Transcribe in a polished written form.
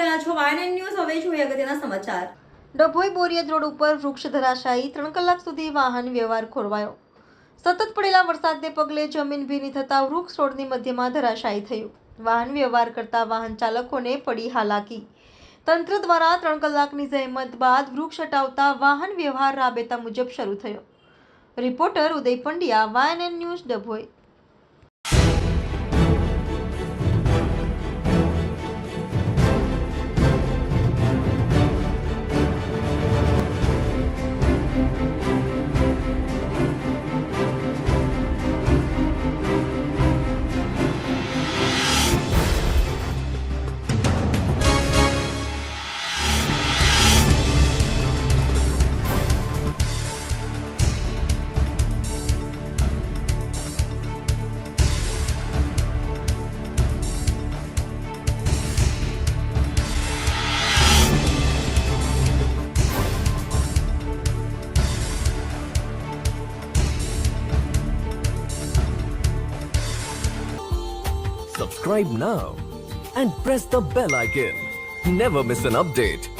રહ્યા છો વાયન ન્યૂઝ. હવે જોઈએ અગત્યના સમાચાર. ડભોઈ બોરિયત રોડ ઉપર વૃક્ષ ધરાશાયી 3 કલાક સુધી વાહન વ્યવહાર ખોરવાયો. સતત પડેલા વરસાદને પગલે જમીન ભીની થતા વૃક્ષ રોડની મધ્યમાં ધરાશાયી થયું. વાહન વ્યવહાર કરતા વાહન ચાલકોને પડી હાલાકી. તંત્ર દ્વારા 3 કલાકની જહેમત બાદ વૃક્ષ હટાવતા વાહન વ્યવહાર રાબેતા મુજબ શરૂ થયો. રિપોર્ટર ઉદય પંડ્યા, વાયન news, Dabhoi. Subscribe now and press the bell icon. Never miss an update.